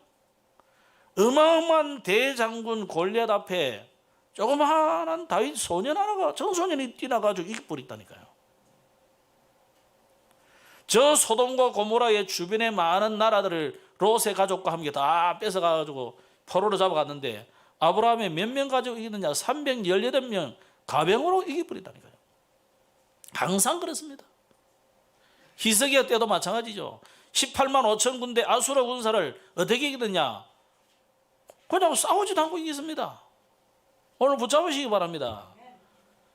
어마어마한 대장군 골리앗 앞에 조그마한 다윗 소년 하나가, 청소년이 뛰나가지고 이겨버렸다니까요. 저 소돔과 고모라의 주변의 많은 나라들을 롯의 가족과 함께 다 뺏어가지고 포로로 잡아갔는데 아브라함이 몇 명 가지고 이기느냐? 318명 가병으로 이겨버렸다니까요. 항상 그렇습니다. 히스기야 때도 마찬가지죠. 18만 5천 군대 아수라 군사를 어떻게 이기느냐? 그냥 싸우지도 않고 이겼습니다. 오늘 붙잡으시기 바랍니다.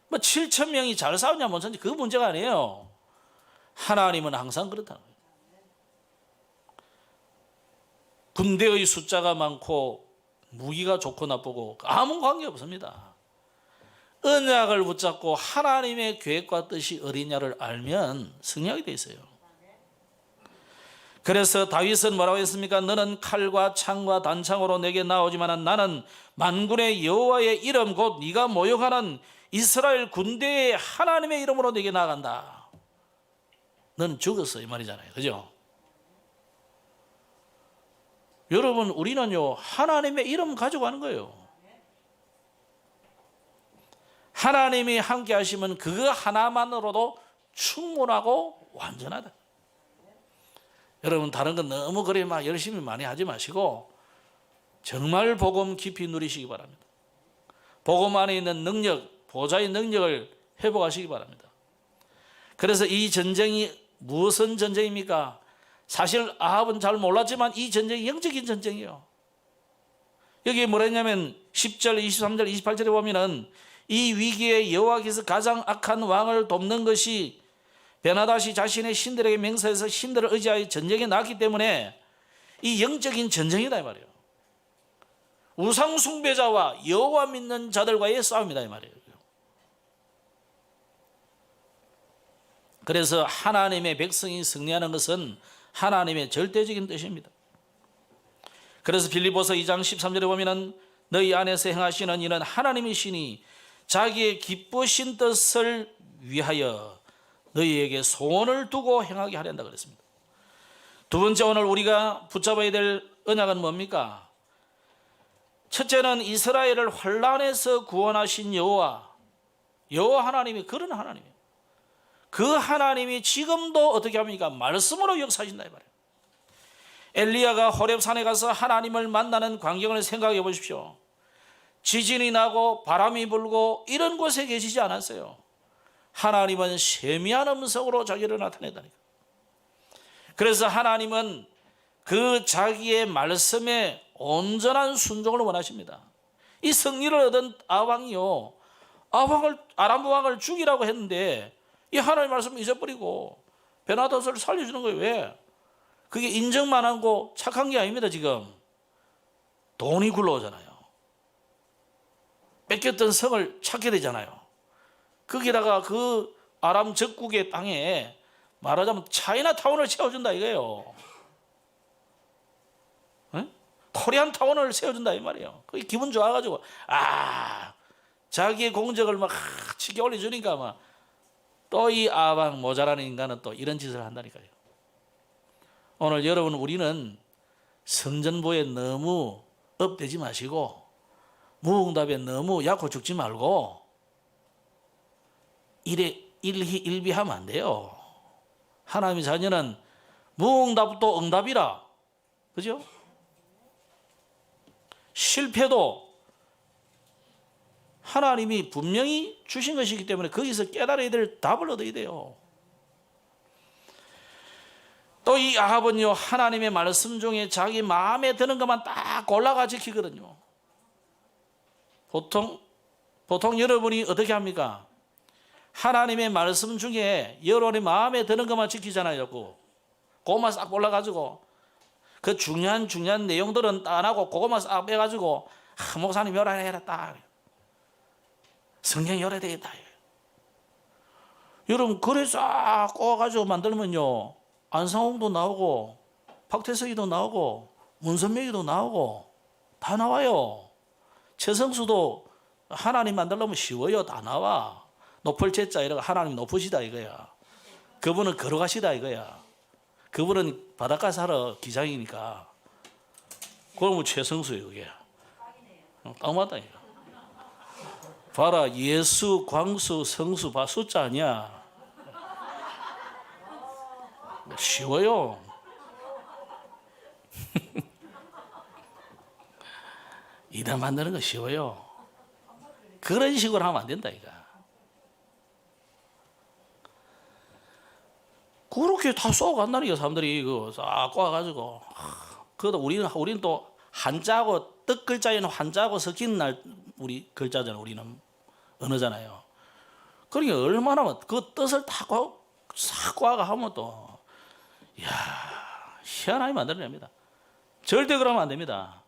뭐 7천 명이 잘 싸우냐 못 싸우냐 그 문제가 아니에요. 하나님은 항상 그렇다는 거예요. 군대의 숫자가 많고 무기가 좋고 나쁘고 아무 관계 없습니다. 언약을 붙잡고 하나님의 계획과 뜻이 어디냐를 알면 승리하게 돼 있어요. 그래서 다윗은 뭐라고 했습니까? 너는 칼과 창과 단창으로 내게 나오지만 나는 만군의 여호와의 이름 곧 네가 모욕하는 이스라엘 군대의 하나님의 이름으로 내게 나아간다. 너는 죽었어 이 말이잖아요. 그죠? 여러분, 우리는요 하나님의 이름 가지고 가는 거예요. 하나님이 함께 하시면 그거 하나만으로도 충분하고 완전하다. 여러분, 다른 건 너무 그래 막 열심히 많이 하지 마시고 정말 복음 깊이 누리시기 바랍니다. 복음 안에 있는 능력, 보좌의 능력을 회복하시기 바랍니다. 그래서 이 전쟁이 무슨 전쟁입니까? 사실 아합은 잘 몰랐지만 이 전쟁이 영적인 전쟁이에요. 여기 뭐라 했냐면 10절, 23절, 28절에 보면은 이 위기에 여호와께서 가장 악한 왕을 돕는 것이 베나다시 자신의 신들에게 맹세해서 신들을 의지하여 전쟁에 나왔기 때문에 이 영적인 전쟁이다 이 말이에요. 우상 숭배자와 여호와 믿는 자들과의 싸움이다 이 말이에요. 그래서 하나님의 백성이 승리하는 것은 하나님의 절대적인 뜻입니다. 그래서 빌립보서 2장 13절에 보면은 너희 안에서 행하시는 이는 하나님이시니 자기의 기쁘신 뜻을 위하여 너희에게 소원을 두고 행하게 하려한다 그랬습니다. 두 번째, 오늘 우리가 붙잡아야 될 언약은 뭡니까? 첫째는 이스라엘을 환란에서 구원하신 여호와 하나님이 그런 하나님이에요. 그 하나님이 지금도 어떻게 합니까? 말씀으로 역사하신다 이 말이에요. 엘리야가 호렙산에 가서 하나님을 만나는 광경을 생각해 보십시오. 지진이 나고 바람이 불고 이런 곳에 계시지 않았어요. 하나님은 세미한 음성으로 자기를 나타내다니까. 그래서 하나님은 그 자기의 말씀에 온전한 순종을 원하십니다. 이 승리를 얻은 아왕이요, 아람 왕을 죽이라고 했는데 이 하나님의 말씀을 잊어버리고 베나닷을 살려주는 거예요. 왜? 그게 인정만 하고 착한 게 아닙니다. 지금 돈이 굴러오잖아요. 뺏겼던 성을 찾게 되잖아요. 거기다가 그 아람 적국의 땅에 말하자면 차이나타운을 세워준다 이거예요. 코리안 타운을 세워준다 이 말이에요. 그게 기분 좋아가지고 자기의 공적을 막 치게 올려주니까 막 또 이 아방 모자라는 인간은 또 이런 짓을 한다니까요. 오늘 여러분, 우리는 성전부에 너무 업되지 마시고 무응답에 너무 약고 죽지 말고 일에 일비하면 안 돼요. 하나님의 자녀는 무응답도 응답이라, 그죠? 실패도 하나님이 분명히 주신 것이기 때문에 거기서 깨달아야 될 답을 얻어야 돼요. 또 이 아합은요, 하나님의 말씀 중에 자기 마음에 드는 것만 딱 골라가 지키거든요. 보통 여러분이 어떻게 합니까? 하나님의 말씀 중에 여러분의 마음에 드는 것만 지키잖아요. 그것만 싹 골라가지고 그 중요한 내용들은 안 하고 그것만 싹 빼가지고 목사님 요래해라 딱 성경 요래 되겠다. 여러분 그래 싹 꼬아가지고 만들면요, 안상홍도 나오고 박태석이도 나오고 문선명이도 나오고 다 나와요. 최성수도 하나님 만들려면 쉬워요. 다 나와. 높을 제자 이런 거 하나님 높으시다 이거야. 그분은 걸어가시다 이거야. 그분은 바닷가 살아 기장이니까. 그러면 최성수예요 그게. 딱 맞다 이거. 봐라, 예수, 광수, 성수 봐, 숫자 아니야. 쉬워요. 이단 만드는 거 쉬워요. 그런 식으로 하면 안 된다 이거. 그렇게 다 쏘간다니까 사람들이 이거 싹 꼬아가지고. 그래도 우리는 또 한자하고 뜻 글자에는 한자하고 섞이는 날 우리 글자잖아요. 우리는 언어잖아요. 그러니까 얼마나 그 뜻을 다 싹 꼬아가 하면 또 희한하게 만들어냅니다. 절대 그러면 안 됩니다.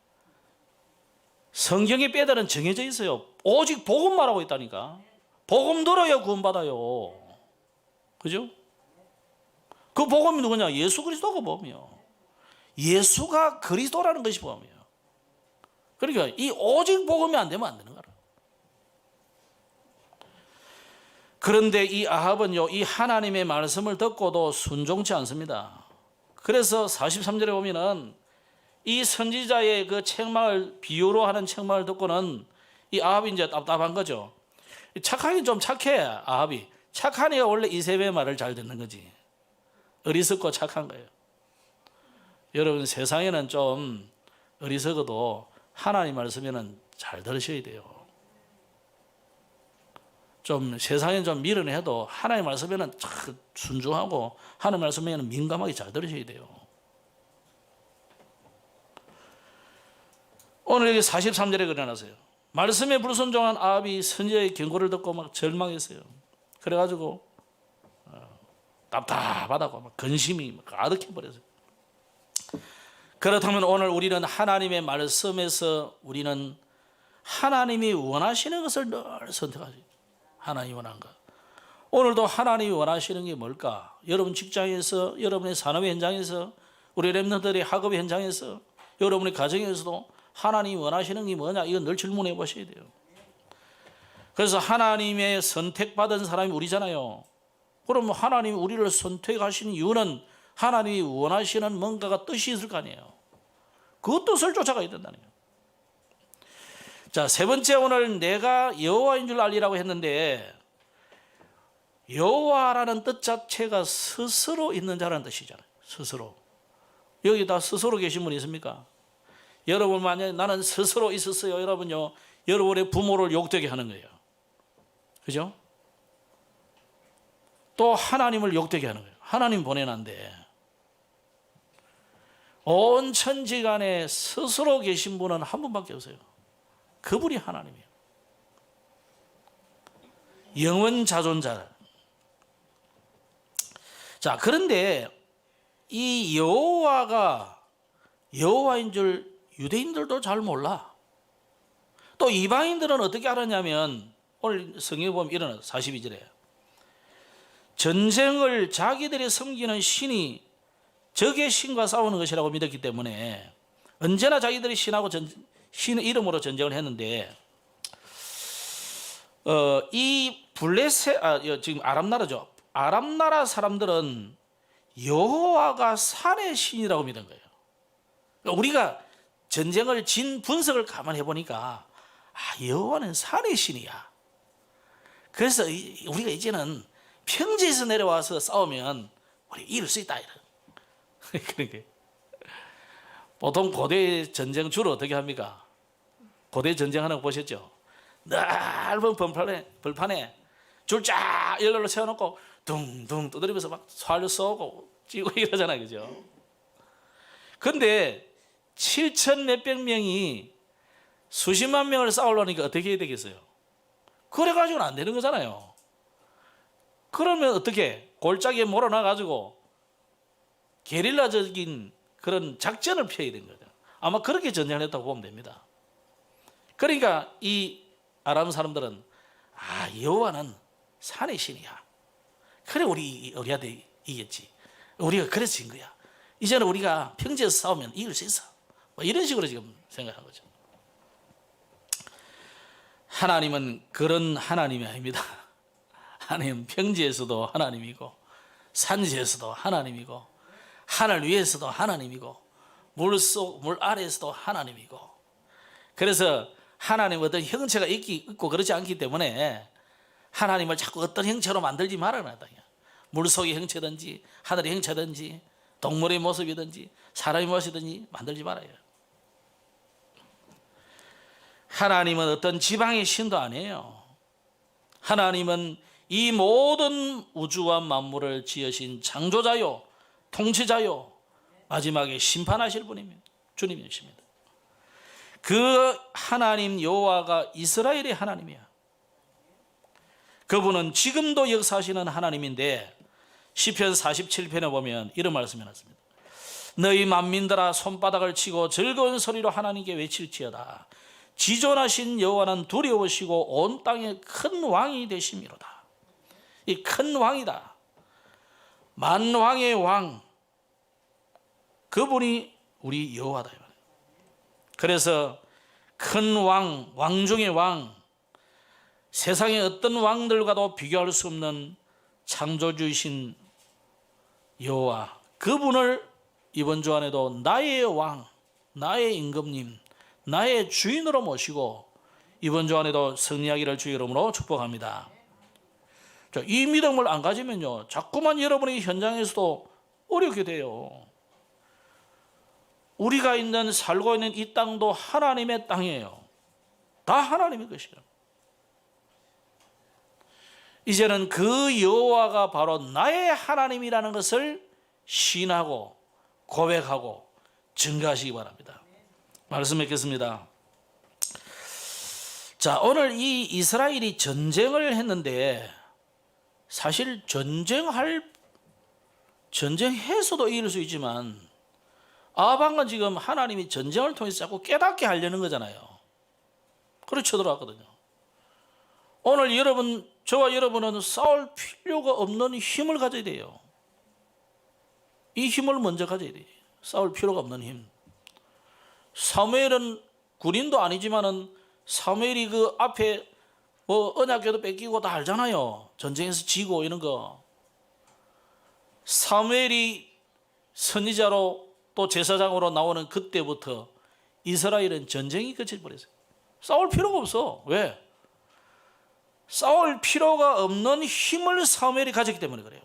성경의 빼달은 정해져 있어요. 오직 복음만 하고 있다니까. 복음 들어야 구원받아요. 그죠? 그 복음이 누구냐? 예수 그리스도가 복음이요. 예수가 그리스도라는 것이 복음이에요. 그러니까 이 오직 복음이 안 되면 안 되는 거라. 그런데 이 아합은요, 이 하나님의 말씀을 듣고도 순종치 않습니다. 그래서 43절에 보면은 이 선지자의 그 책망을 비유로 하는 책망을 듣고는 이 아합이 이제 답답한 거죠. 착하긴 좀 착해. 아합이 착하니까 원래 이세벨의 말을 잘 듣는 거지. 어리석고 착한 거예요. 여러분 세상에는 좀 어리석어도 하나님 말씀에는 잘 들으셔야 돼요. 좀 세상에 좀 미련해도 하나님 말씀에는 참 순종하고 하나님 말씀에는 민감하게 잘 들으셔야 돼요. 오늘 여기 43절에 그려놨어요. 말씀에 불순종한 아합이 선지자의 경고를 듣고 막 절망했어요. 그래가지고 답답하다고 막 근심이 막 가득해 버렸어요. 그렇다면 오늘 우리는 하나님의 말씀에서 우리는 하나님이 원하시는 것을 늘 선택하죠. 하나님이 원하는 것. 오늘도 하나님이 원하시는 게 뭘까? 여러분 직장에서, 여러분의 산업의 현장에서, 우리 렘넌트들의 학업의 현장에서, 여러분의 가정에서도 하나님이 원하시는 게 뭐냐? 이건 늘 질문해 보셔야 돼요. 그래서 하나님의 선택받은 사람이 우리잖아요. 그럼 하나님이 우리를 선택하신 이유는 하나님이 원하시는 뭔가가 뜻이 있을 거 아니에요. 그 뜻을 쫓아가야 된다는 거예요. 자, 세 번째, 오늘 내가 여호와인 줄 알리라고 했는데 여호와라는 뜻 자체가 스스로 있는 자라는 뜻이잖아요. 스스로. 여기 다 스스로 계신 분 있습니까? 여러분 만약에 나는 스스로 있었어요. 여러분요, 여러분의 부모를 욕되게 하는 거예요. 그죠? 또 하나님을 욕되게 하는 거예요. 하나님 보내놨는데 온 천지간에 스스로 계신 분은 한 분밖에 없어요. 그분이 하나님이에요. 영원 자존자. 자, 그런데 이 여호와가 여호와인 줄 유대인들도 잘 몰라. 또 이방인들은 어떻게 알았냐면 오늘 성경에 보면 일어나서 42절에 전쟁을 자기들이 섬기는 신이 적의 신과 싸우는 것이라고 믿었기 때문에 언제나 자기들이 신의 이름으로 전쟁을 했는데 이 지금 아람 나라죠. 아람 나라 사람들은 여호와가 산의 신이라고 믿은 거예요. 우리가 전쟁을 진 분석을 가만히 해보니까 여호와는 산의 신이야. 그래서 우리가 이제는 평지에서 내려와서 싸우면 우리 이길 수 있다. 그러니까 보통 고대 전쟁 주로 어떻게 합니까? 고대 전쟁하는 거 보셨죠? 넓은 벌판에 줄 쫙 일렬로 세워놓고 둥둥 두드리면서 막 활로 쏘고 찌고 이러잖아요, 그죠? 근데 7천 몇백 명이 수십만 명을 싸우려니까 어떻게 해야 되겠어요? 그래가지고는 안 되는 거잖아요. 그러면 어떻게 골짜기에 몰아놔가지고 게릴라적인 그런 작전을 펴야 된 거죠. 아마 그렇게 전쟁을 했다고 보면 됩니다. 그러니까 이 아람 사람들은 여호와는 산의 신이야. 그래 우리한테 이겼지. 우리가 그래서 진 거야. 이제는 우리가 평지에서 싸우면 이길 수 있어. 뭐 이런 식으로 지금 생각한 거죠. 하나님은 그런 하나님이 아닙니다. 하나님은 평지에서도 하나님이고 산지에서도 하나님이고 하늘 위에서도 하나님이고 물 아래에서도 하나님이고, 그래서 하나님 어떤 형체가 있고 그렇지 않기 때문에 하나님을 자꾸 어떤 형체로 만들지 말아라. 물속의 형체든지 하늘의 형체든지 동물의 모습이든지 사람의 모습이든지 만들지 말아요. 하나님은 어떤 지방의 신도 아니에요. 하나님은 이 모든 우주와 만물을 지으신 창조자요 통치자요 마지막에 심판하실 분입니다. 주님이십니다. 그 하나님 여호와가 이스라엘의 하나님이야. 그분은 지금도 역사하시는 하나님인데 시편 47편에 보면 이런 말씀이 났습니다. 너희 만민들아 손바닥을 치고 즐거운 소리로 하나님께 외칠지어다. 지존하신 여호와는 두려우시고 온 땅에 큰 왕이 되심이로다. 이 큰 왕이다. 만왕의 왕, 그분이 우리 여호와다. 그래서 큰 왕, 왕 중의 왕, 세상의 어떤 왕들과도 비교할 수 없는 창조주이신 여호와, 그분을 이번 주 안에도 나의 왕, 나의 임금님, 나의 주인으로 모시고 이번 주 안에도 승리하기를 주의 이름으로 축복합니다. 자, 이 믿음을 안 가지면요 자꾸만 여러분의 현장에서도 어렵게 돼요. 우리가 살고 있는 이 땅도 하나님의 땅이에요. 다 하나님의 것이에요. 이제는 그 여호와가 바로 나의 하나님이라는 것을 신하고 고백하고 증거하시기 바랍니다. 말씀 뵙겠습니다. 자, 오늘 이 이스라엘이 전쟁을 했는데 사실 전쟁해서도 이길 수 있지만 아방은 지금 하나님이 전쟁을 통해서 자꾸 깨닫게 하려는 거잖아요. 그렇게 쳐들어왔거든요. 오늘 저와 여러분은 싸울 필요가 없는 힘을 가져야 돼요. 이 힘을 먼저 가져야 돼요. 싸울 필요가 없는 힘. 사무엘은 군인도 아니지만은 사무엘이 그 앞에 언약궤도 뺏기고 다 알잖아요. 전쟁에서 지고 이런 거. 사무엘이 선지자로 또 제사장으로 나오는 그때부터 이스라엘은 전쟁이 끝쳐버렸어요. 싸울 필요가 없어. 왜? 싸울 필요가 없는 힘을 사무엘이 가졌기 때문에 그래요.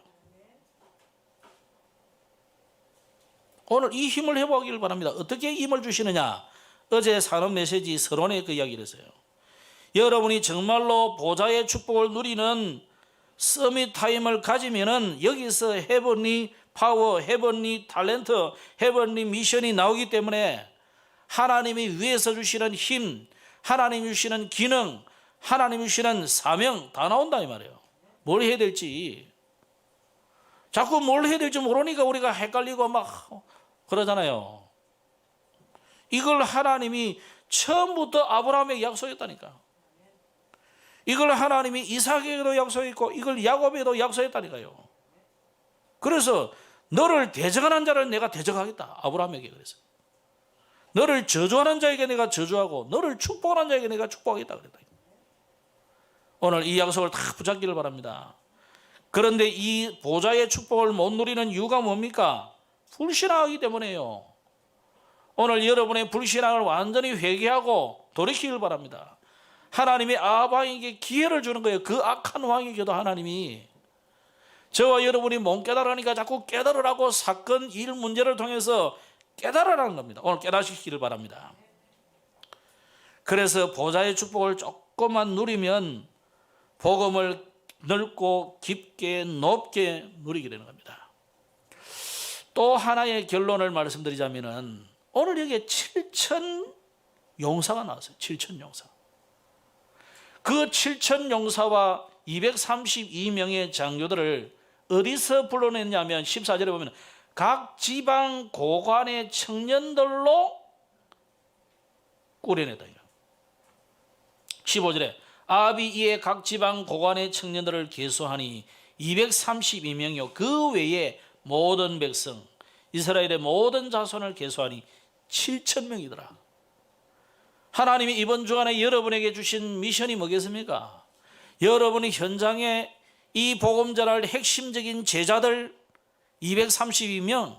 오늘 이 힘을 회복하기를 바랍니다. 어떻게 힘을 주시느냐? 어제 산업 메시지 서론에 그 이야기를 했어요. 여러분이 정말로 보좌의 축복을 누리는 서밋 타임을 가지면은 여기서 헤븐리 파워, 헤븐리 탤런트, 헤븐리 미션이 나오기 때문에 하나님이 위에서 주시는 힘, 하나님이 주시는 기능, 하나님이 주시는 사명 다 나온다 이 말이에요. 뭘 해야 될지. 자꾸 뭘 해야 될지 모르니까 우리가 헷갈리고 막 그러잖아요. 이걸 하나님이 처음부터 아브라함에게 약속했다니까. 이걸 하나님이 이삭에게도 약속했고 이걸 야곱에도 약속했다니까요. 그래서 너를 대적하는 자를 내가 대적하겠다. 아브라함에게 그랬어요. 너를 저주하는 자에게 내가 저주하고 너를 축복하는 자에게 내가 축복하겠다 그랬다. 오늘 이 약속을 다 붙잡기를 바랍니다. 그런데 이 보좌의 축복을 못 누리는 이유가 뭡니까? 불신앙하기 때문에요. 오늘 여러분의 불신앙을 완전히 회개하고 돌이키길 바랍니다. 하나님이 아합 왕에게 기회를 주는 거예요. 그 악한 왕에게도 하나님이 저와 여러분이 못 깨달으니까 자꾸 깨달으라고 사건, 일, 문제를 통해서 깨달으라는 겁니다. 오늘 깨닫시기를 바랍니다. 그래서 보좌의 축복을 조금만 누리면 복음을 넓고 깊게 높게 누리게 되는 겁니다. 또 하나의 결론을 말씀드리자면은 오늘 여기에 7천 용사가 나왔어요. 7천 용사. 그 7천 용사와 232명의 장교들을 어디서 불러냈냐면 14절에 보면 각 지방 고관의 청년들로 꾸려냈다. 15절에 아합이 이에 각 지방 고관의 청년들을 계수하니 232명이요 그 외에 모든 백성 이스라엘의 모든 자손을 계수하니 7,000명이더라. 하나님이 이번 주간에 여러분에게 주신 미션이 뭐겠습니까? 여러분이 현장에 이 복음 전할 핵심적인 제자들 232명,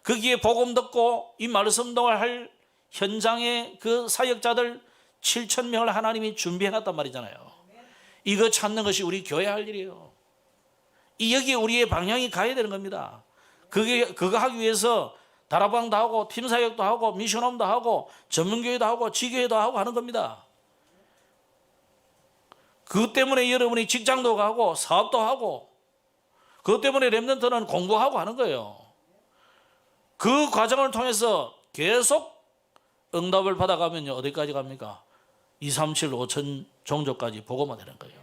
거기에 복음 듣고 이 말씀동을 할 현장의 그 사역자들 7,000명을 하나님이 준비해놨단 말이잖아요. 이거 찾는 것이 우리 교회 할 일이에요. 여기 우리의 방향이 가야 되는 겁니다. 그거 하기 위해서 다락방도 하고 팀사역도 하고 미션홈도 하고 전문교회도 하고 지교회도 하고 하는 겁니다. 그것 때문에 여러분이 직장도 가고 사업도 하고 그것 때문에 렘넌트는 공부하고 하는 거예요. 그 과정을 통해서 계속 응답을 받아가면요 어디까지 갑니까? 2, 3, 7, 5천 종족까지 보고만 되는 거예요.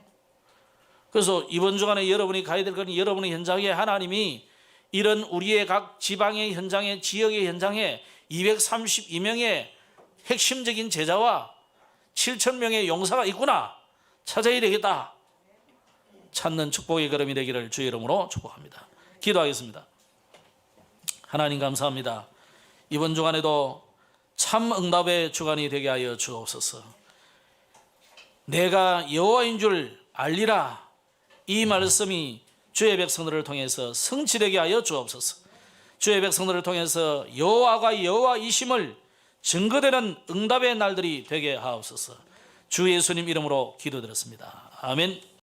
그래서 이번 주간에 여러분이 가야 될 건 여러분의 현장에 하나님이 이런 우리의 각 지방의 현장에 지역의 현장에 232명의 핵심적인 제자와 7,000명의 용사가 있구나 찾아야 되겠다. 찾는 축복의 걸음이 되기를 주의 이름으로 축복합니다. 기도하겠습니다. 하나님 감사합니다. 이번 주간에도 참 응답의 주간이 되게 하여 주옵소서. 내가 여호와인 줄 알리라. 이 말씀이 주의 백성들을 통해서 성취되게 하여 주옵소서. 주의 백성들을 통해서 여호와가 여호와이심을 증거되는 응답의 날들이 되게 하옵소서. 주 예수님 이름으로 기도드렸습니다. 아멘.